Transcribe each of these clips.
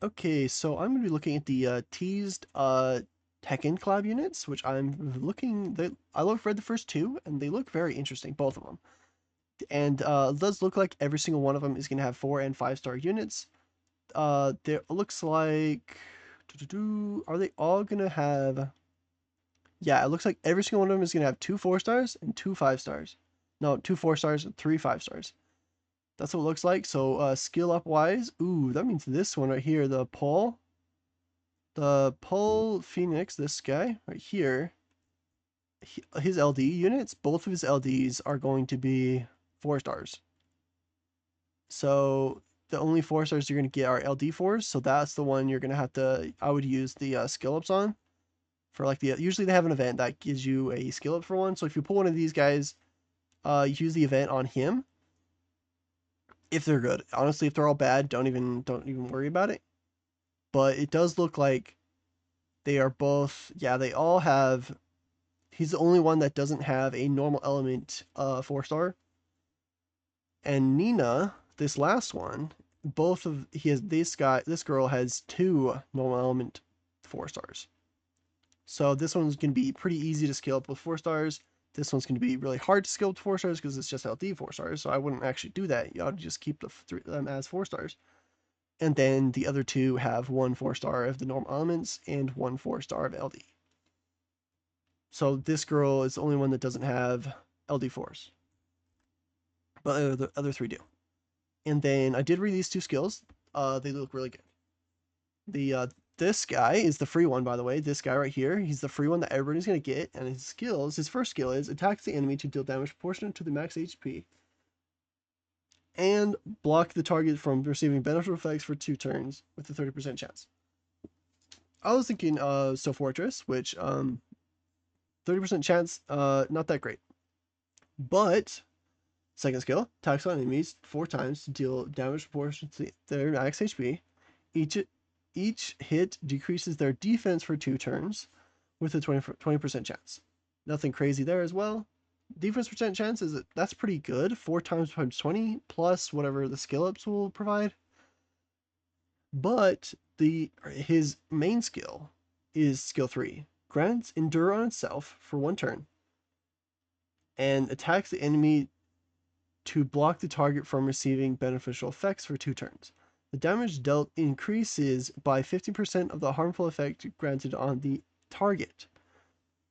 Okay, so I'm going to be looking at the teased Tekken collab units, which I've read the first two, and they look very interesting, both of them. And it does look like every single one of them is going to have 4 and 5 star units. There looks like, are they all going to have? Yeah, it looks like every single one of them is going to have 2 4 stars and 2 5 stars. No, 2 4 stars and 3 5 stars. That's what it looks like. So skill up wise, ooh, that means this one right here, the Pole Phoenix, this guy right here, his LD units, both of his LDs are going to be 4 stars. So the only 4 stars you're going to get are LD4s. So that's the one you're going to have to, I would use the skill ups on for like usually they have an event that gives you a skill up for one. So if you pull one of these guys, use the event on him if they're good. Honestly, if they're all bad, don't even worry about it. But it does look like they are both, yeah, they all have. He's the only one that doesn't have a normal element 4 star. And Nina, this last one, both of he has this girl has 2 normal element 4 stars. So this one's gonna be pretty easy to scale up with 4 stars. This one's gonna be really hard to scale with 4 stars because it's just LD 4 stars. So I wouldn't actually do that. You ought to just keep them as 4 stars. And then the other two have 1 4 star of the normal elements and 1 4 star of LD. So this girl is the only one that doesn't have LD4s, but the other three do. And then I did read these 2 skills. They look really good. The This guy is the free one, by the way. This guy right here, he's the free one that everybody's gonna get. And his first skill is attacks the enemy to deal damage proportionate to the max HP, and block the target from receiving beneficial effects for 2 turns with a 30% chance. I was thinking Still Fortress, which 30% chance, not that great. But second skill, attacks on enemies 4 times to deal damage proportional to their max HP. Each each hit decreases their defense for 2 turns with a 20% chance. Nothing crazy there as well. Defense percent chance that's pretty good. 4 times 20 plus whatever the skill ups will provide. But his main skill is skill 3. Grants endure on itself for 1 turn and attacks the enemy to block the target from receiving beneficial effects for 2 turns. The damage dealt increases by 50% of the harmful effect granted on the target.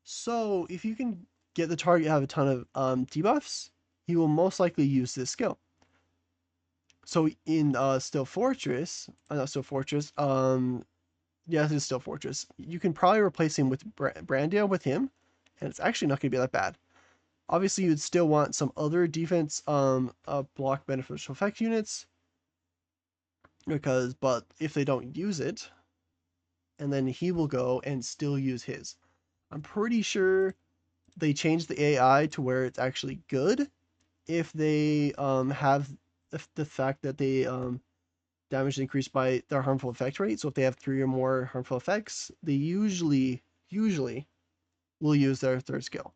So if you can get the target to have a ton of debuffs, he will most likely use this skill. So in Still Fortress, not Still Fortress, yeah, this is Still Fortress. You can probably replace him with Brandia with him, and it's actually not going to be that bad. Obviously, you'd still want some other defense block beneficial effect units, but if they don't use it, and then he will go and still use his. I'm pretty sure they changed the AI to where it's actually good if they have the fact that they damage increased by their harmful effect rate. So if they have 3 or more harmful effects, they usually will use their third skill.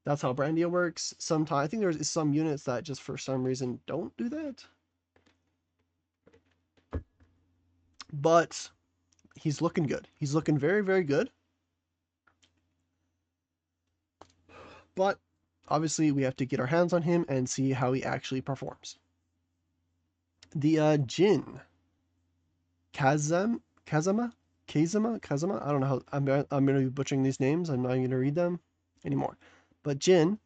That's how Brandia works. Sometimes I think there's some units that just for some reason don't do that. But he's looking good. He's looking very, very good. But obviously, we have to get our hands on him and see how he actually performs. The Jin Kazama. I don't know how I'm going to be butchering these names. I'm not going to read them anymore. But Jin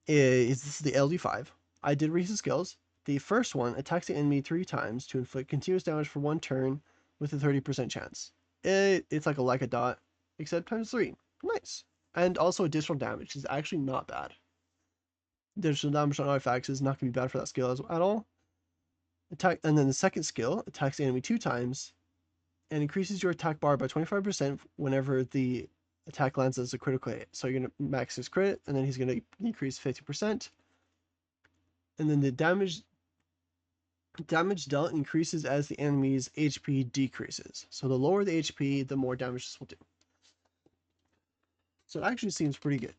this is the LD5. I did read his skills. The first one attacks the enemy 3 times to inflict continuous damage for 1 turn with a 30% chance. It's like a dot, except times 3. Nice. And also additional damage is actually not bad. Additional damage on artifacts is not going to be bad for that skill at all. And then the second skill attacks the enemy 2 times and increases your attack bar by 25% whenever the attack lands as a critical hit. So you're going to max his crit, and then he's going to increase 50%. And then the damage dealt increases as the enemy's HP decreases. So the lower the HP, the more damage this will do. So it actually seems pretty good.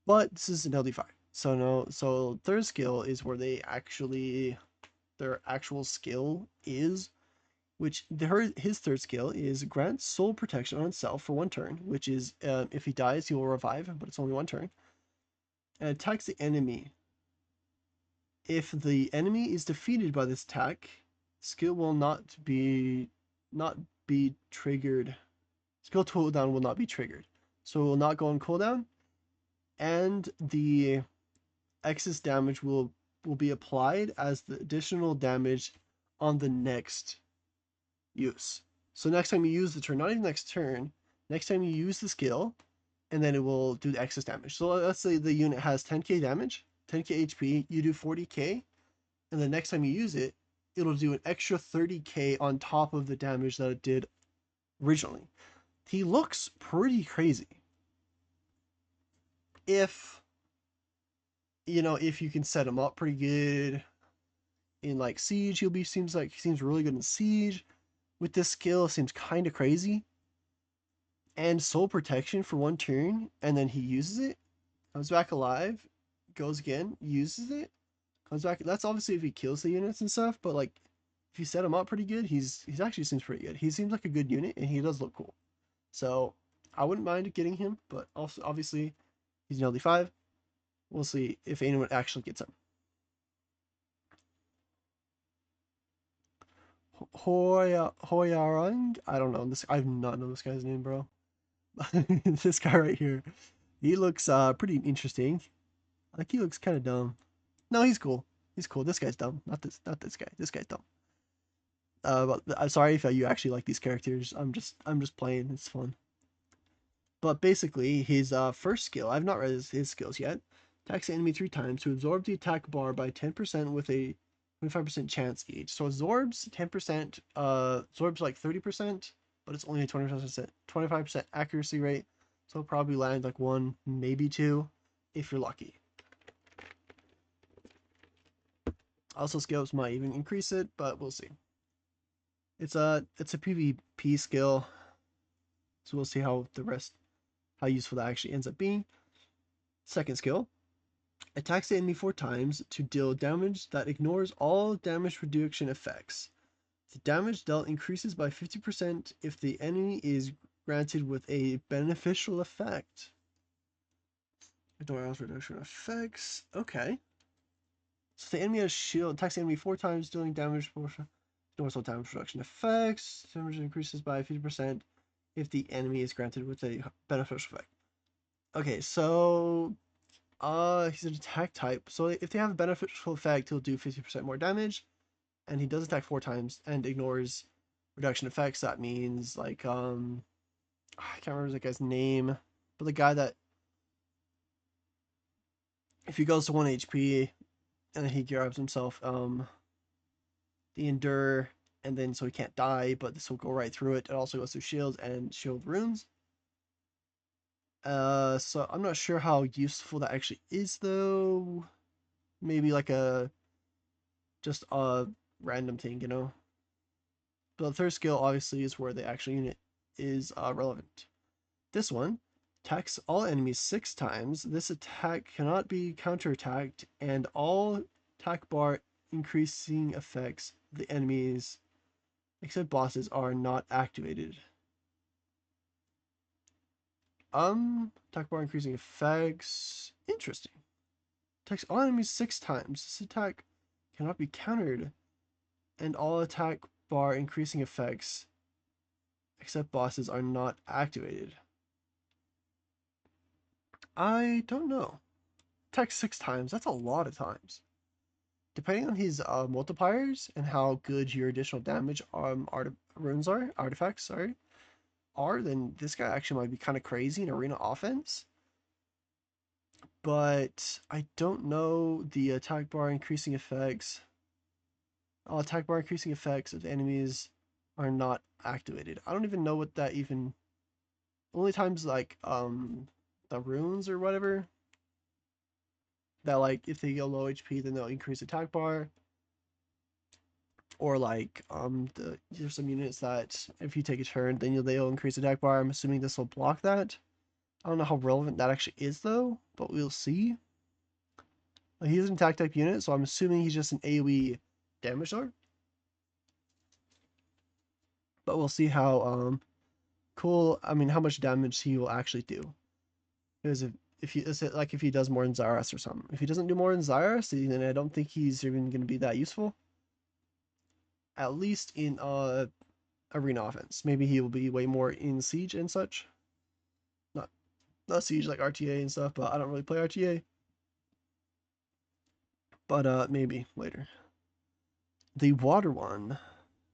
But this is an LD5. So third skill is where their actual skill is. which his third skill is grants soul protection on himself for 1 turn, which is if he dies, he will revive, but it's only 1 turn. And attacks the enemy. If the enemy is defeated by this attack, skill will not be triggered. Skill cooldown will not be triggered, so it will not go on cooldown, and the excess damage will be applied as the additional damage on the next use. So next time you use the turn, not even next turn, next time you use the skill, and then it will do the excess damage. So let's say the unit has 10k damage, 10k HP, you do 40k, and the next time you use it, it'll do an extra 30k on top of the damage that it did originally. He looks pretty crazy. If if you can set him up pretty good in like Siege, he seems really good in Siege. With this skill, seems kind of crazy. And soul protection for 1 turn, and then he uses it, comes back alive, goes again, uses it, comes back. That's obviously if he kills the units and stuff, but like if you set him up pretty good, he's actually seems pretty good. He seems like a good unit, and he does look cool. So I wouldn't mind getting him, but also obviously he's an LD5. We'll see if anyone actually gets him. Hoyarang? I don't know this. I do not know this guy's name, bro. This guy right here, he looks pretty interesting. Like he looks kind of dumb. No, he's cool. He's cool. This guy's dumb. Not this guy. This guy's dumb. But I'm sorry if you actually like these characters. I'm just playing. It's fun. But basically, his first skill, I've not read his skills yet. Attacks the enemy 3 times to absorb the attack bar by 10% with a 25% chance each. So absorbs 10%, absorbs like 30%, but it's only a 25% accuracy rate. So it'll probably land like 1, maybe 2, if you're lucky. Also, scales might even increase it, but we'll see. It's a PvP skill, so we'll see how useful that actually ends up being. Second skill, attacks the enemy 4 times to deal damage that ignores all damage reduction effects. The damage dealt increases by 50% if the enemy is granted with a beneficial effect. Ignore all reduction effects. Okay. So the enemy has shield, attacks the enemy 4 times, dealing damage portion. Ignores all damage reduction effects. Damage increases by 50% if the enemy is granted with a beneficial effect. Okay, so he's an attack type. So if they have a beneficial effect, he'll do 50% more damage. And he does attack 4 times and ignores reduction effects. That means like I can't remember the guy's name, but the guy that if he goes to 1 HP and then he grabs himself the endure, and then so he can't die, but this will go right through it. It also goes through shields and shield runes. So I'm not sure how useful that actually is though. Maybe like just a random thing, you know. But the third skill obviously is where the actual unit is relevant. This one attacks all enemies 6 times. This attack cannot be counterattacked, and all attack bar increasing effects of the enemies except bosses are not activated. Attack bar increasing effects. Interesting. Attacks all enemies 6 times. This attack cannot be countered, and all attack bar increasing effects except bosses are not activated. I don't know. Attack 6 times. That's a lot of times. Depending on his multipliers and how good your additional damage artifacts, then this guy actually might be kind of crazy in arena offense. But I don't know the attack bar increasing effects. Attack bar increasing effects of enemies are not activated. I don't even know what that even. Only times like the runes or whatever. That like if they go low HP, then they'll increase attack bar. Or like there's some units that if you take a turn, then they'll increase attack bar. I'm assuming this will block that. I don't know how relevant that actually is though, but we'll see. He's an attack type unit, so I'm assuming he's just an AoE damage sword. But we'll see how cool. I mean, how much damage he will actually do. Because if he is it like if he does more than Zyrus or something. If he doesn't do more than Zyrus, then I don't think he's even going to be that useful. At least in arena offense. Maybe he will be way more in siege and such. Not siege like RTA and stuff, but I don't really play RTA. But maybe later. The water one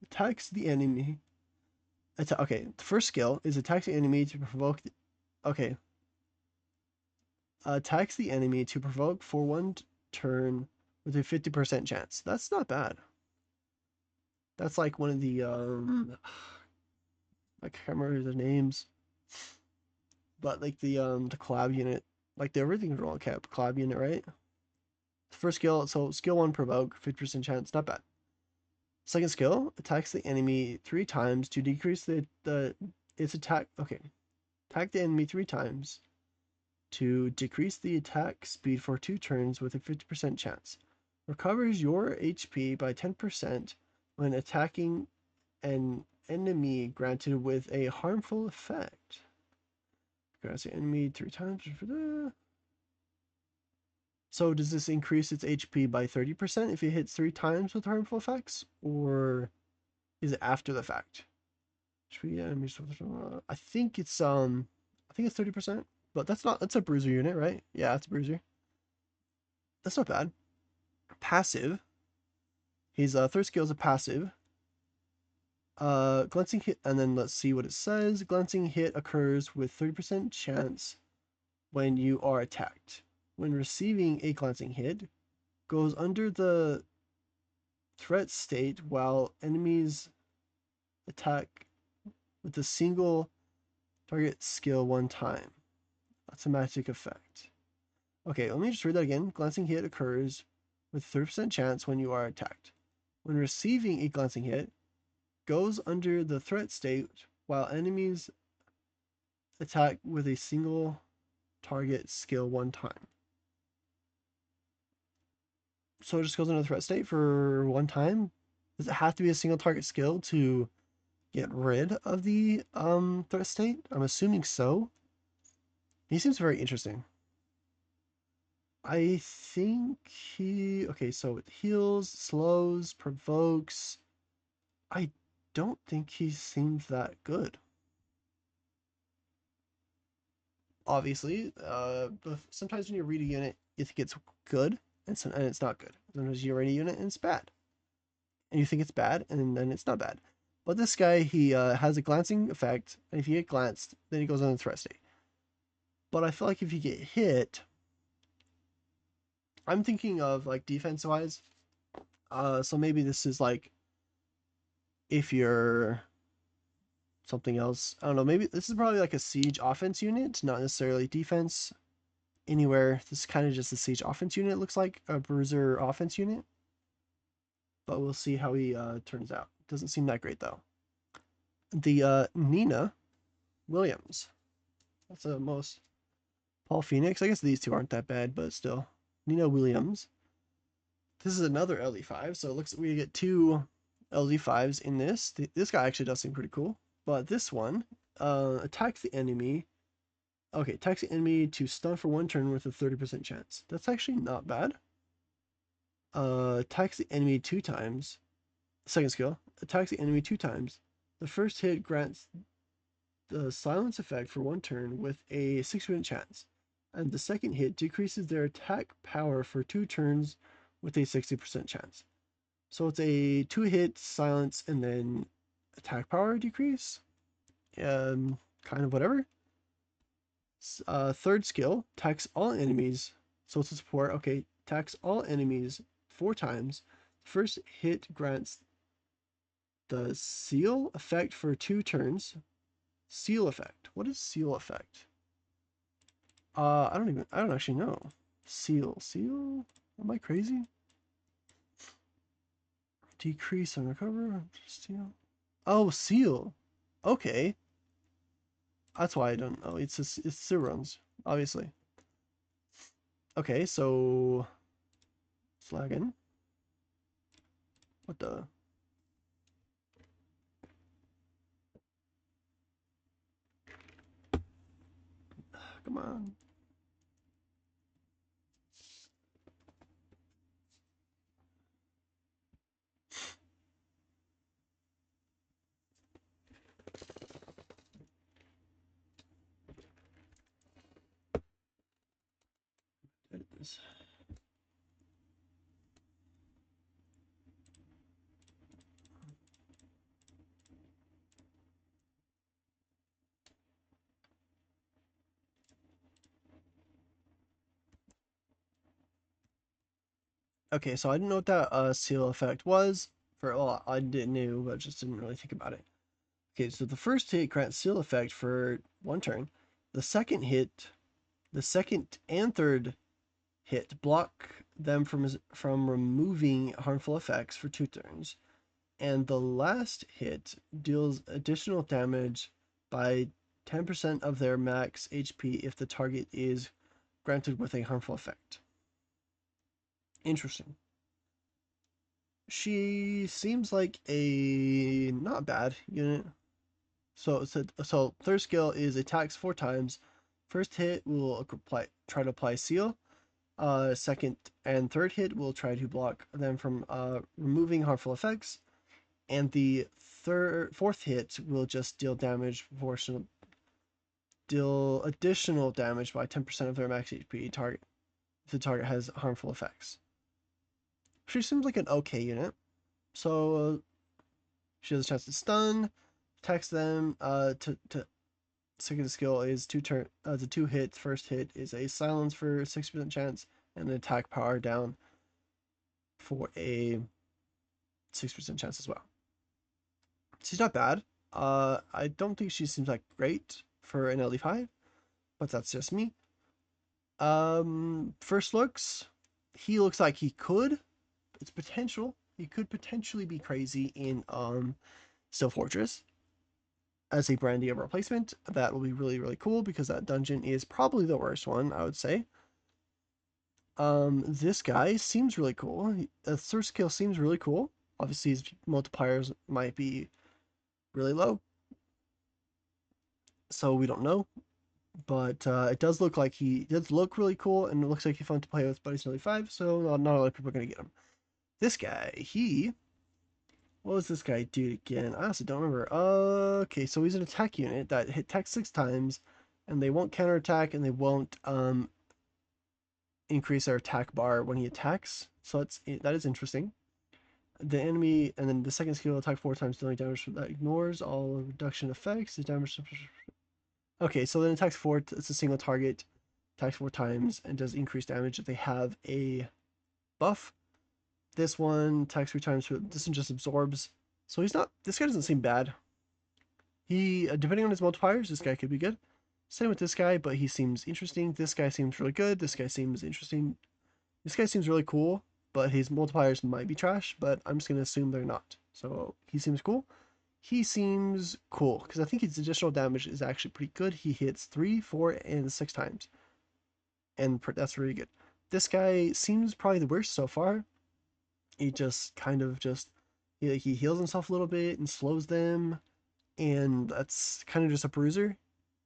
attacks the enemy. Okay, the first skill is attacks the enemy to provoke. Okay, attacks the enemy to provoke for one turn with a 50% chance. That's not bad. That's like one of the I can't remember the names, but like the collab unit, like the original collab unit, right? First skill, so skill 1 provoke, 50% chance, not bad. Second skill, attacks the enemy 3 times to decrease its attack. Okay, attack the enemy 3 times to decrease the attack speed for 2 turns with a 50% chance. Recovers your HP by 10% when attacking an enemy granted with a harmful effect. Grants the enemy 3 times for the. So does this increase its HP by 30% if it hits 3 times with harmful effects? Or is it after the fact? I think it's 30%, but that's a bruiser unit, right? Yeah, it's a bruiser. That's not bad. Passive. His third skill is a passive. Glancing hit, and then let's see what it says. Glancing hit occurs with 30% chance when you are attacked. When receiving a glancing hit, goes under the threat state while enemies attack with a single target skill one time. That's a magic effect. Okay, let me just read that again. Glancing hit occurs with 30% chance when you are attacked. When receiving a glancing hit, goes under the threat state while enemies attack with a single target skill one time. So it just goes into the threat state for one time? Does it have to be a single target skill to get rid of the threat state? I'm assuming so. He seems very interesting. I think okay, so it heals, slows, provokes. I don't think he seems that good. Obviously, but sometimes when you read a unit, you think it's good, and it's not good. Sometimes you read a unit and it's bad, and you think it's bad, and then it's not bad. But this guy, he has a glancing effect, and if you get glanced, then he goes on the threat state. But I feel like if you get hit, I'm thinking of like defense wise. So maybe this is like if you're something else. I don't know. Maybe this is probably like a siege offense unit, not necessarily defense anywhere. This is kind of just a siege offense unit. It looks like a bruiser offense unit, but we'll see how he turns out. Doesn't seem that great though. The Nina Williams. That's the most. Paul Phoenix. I guess these two aren't that bad, but still. Nina Williams. This is another LD5, so it looks we get two LD5s in this. This guy actually does seem pretty cool. But this one attacks the enemy. Okay, attacks the enemy to stun for one turn with a 30% chance. That's actually not bad. Attacks the enemy 2 times. Second skill. Attacks the enemy 2 times. The first hit grants the silence effect for one turn with a 60% chance. And the second hit decreases their attack power for 2 turns with a 60% chance. So it's a 2-hit silence and then attack power decrease. Kind of whatever. Third skill, attacks all enemies. So it's a support. Okay, attacks all enemies 4 times. First hit grants the seal effect for 2 turns. Seal effect. What is seal effect? I don't actually know. Seal? Am I crazy? Decrease and recover. Seal. Oh, seal. Okay. That's why I don't know. It's seal runs, obviously. Okay, so it's lagging. What the? Come on. Edit this. Okay, so I didn't know what that seal effect was. Well, I didn't know, but just didn't really think about it. Okay, so the first hit grants seal effect for 1 turn. The second hit, the second and third hit block them from removing harmful effects for 2 turns. And the last hit deals additional damage by 10% of their max HP if the target is granted with a harmful effect. Interesting. She seems like a not bad unit. So third skill is attacks 4 times. First hit will try to apply seal. Second and third hit will try to block them from removing harmful effects. And the fourth hit will just deal additional damage by 10% of their max HP target if the target has harmful effects. She seems like an okay unit. So she has a chance to stun, attacks them. To second skill is the 2 hit. First hit is a silence for 60% chance, and an attack power down for a 6% chance as well. She's not bad. I don't think she seems like great for an LD5, but that's just me. First looks, he looks like he could. It's potential. He could potentially be crazy in Steel Fortress as a Brandy replacement. That will be really, really cool because that dungeon is probably the worst one, I would say. This guy seems really cool. The third skill seems really cool. Obviously, his multipliers might be really low, so we don't know. But it does look like he does look really cool, and it looks like he's fun to play with. But he's only 5, so not a lot of people are gonna get him. This guy, what was this guy do again? I honestly don't remember. Okay, so he's an attack unit that hit tech 6 times, and they won't counterattack, and they won't increase their attack bar when he attacks. So that is interesting. The enemy, and then the second skill will attack 4 times, dealing damage that ignores all reduction effects. The damage. Okay, so then attacks 4. It's a single target, attacks 4 times, and does increased damage if they have a buff. This one attacks 3 times. This one just absorbs. So he's not. This guy doesn't seem bad. He, depending on his multipliers, this guy could be good. Same with this guy, but he seems interesting. This guy seems really good. This guy seems interesting. This guy seems really cool, but his multipliers might be trash, but I'm just going to assume they're not. So he seems cool. He seems cool, because I think his additional damage is actually pretty good. He hits 3, 4, and 6 times. And that's really good. This guy seems probably the worst so far. He just kind of he heals himself a little bit and slows them. And that's kind of just a bruiser.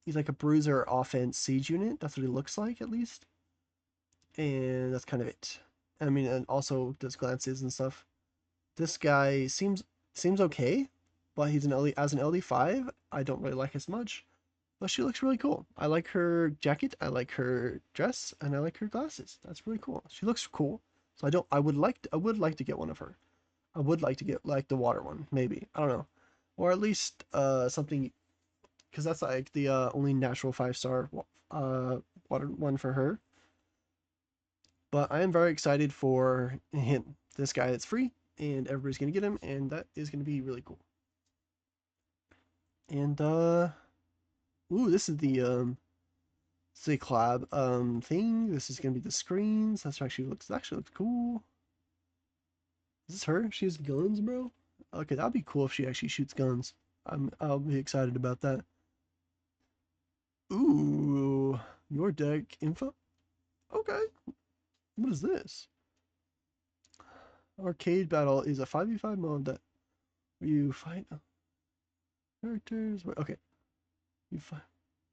He's like a bruiser offense siege unit. That's what he looks like, at least. And that's kind of it. I mean, and also does glances and stuff. This guy seems okay, but he's an LD as an LD5. I don't really like as much, but she looks really cool. I like her jacket, I like her dress, and I like her glasses. That's really cool. She looks cool. So I would like to get one of her. I would like to get like the water one, maybe. I don't know, or at least something, because that's like the only natural 5-star water one for her. But I am very excited for him. This guy that's free, and everybody's gonna get him, and that is gonna be really cool. And ooh, this is the collab thing. This is gonna be the screens. That's actually looks cool. Is this her? She has guns, bro. Okay, that'd be cool if she actually shoots guns. I'll be excited about that. Ooh, your deck info. Okay, what is this? Arcade battle is a 5v5 mode that you fight characters. Okay, you fight.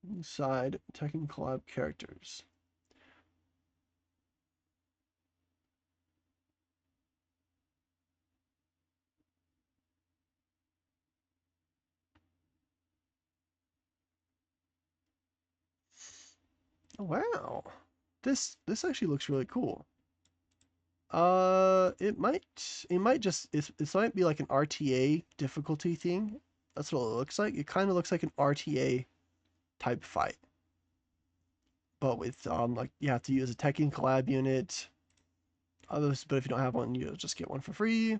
Inside Tekken Collab characters. Oh, wow. This actually looks really cool. It might be like an RTA difficulty thing. That's what it looks like. It kind of looks like an RTA type fight, but with like you have to use a Tekken collab unit. Others, but if you don't have one, you just get one for free,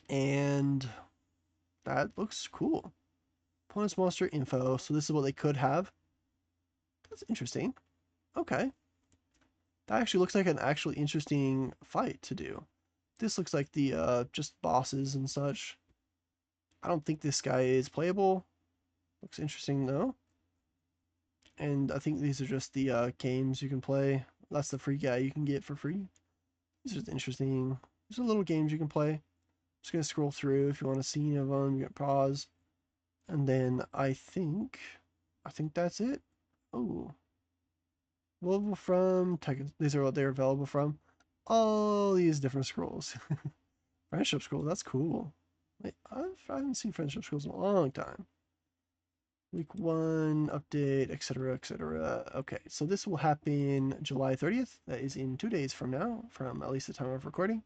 and that looks cool. Opponent's monster info. So this is what they could have. That's interesting. Okay, that actually looks like an actually interesting fight to do. This looks like the just bosses and such. I don't think this guy is playable. Looks interesting though. And I think these are just the games you can play. That's the free guy you can get for free. These are just interesting. These are little games you can play. Just gonna scroll through. If you want to see any of them, you can pause. And then I think that's it. Oh, available from Tekken. These are what they're available from. All these different scrolls. Friendship scroll. That's cool. Wait, I haven't seen friendship scrolls in a long time. Week 1 update, etc., etc. Okay, so this will happen July 30th. That is in 2 days from now, from at least the time of recording.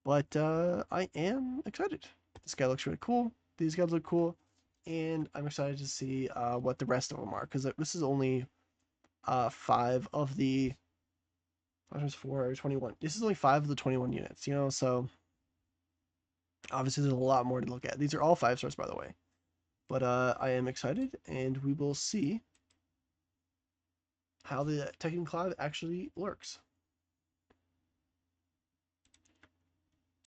But I am excited. This guy looks really cool. These guys look cool, and I'm excited to see what the rest of them are, because this is only 5 of the 5 times 4 21. This is only 5 of the 21 units, you know. So obviously there's a lot more to look at. These are all 5 stars, by the way. But I am excited, and we will see how the Tekken Collab actually works.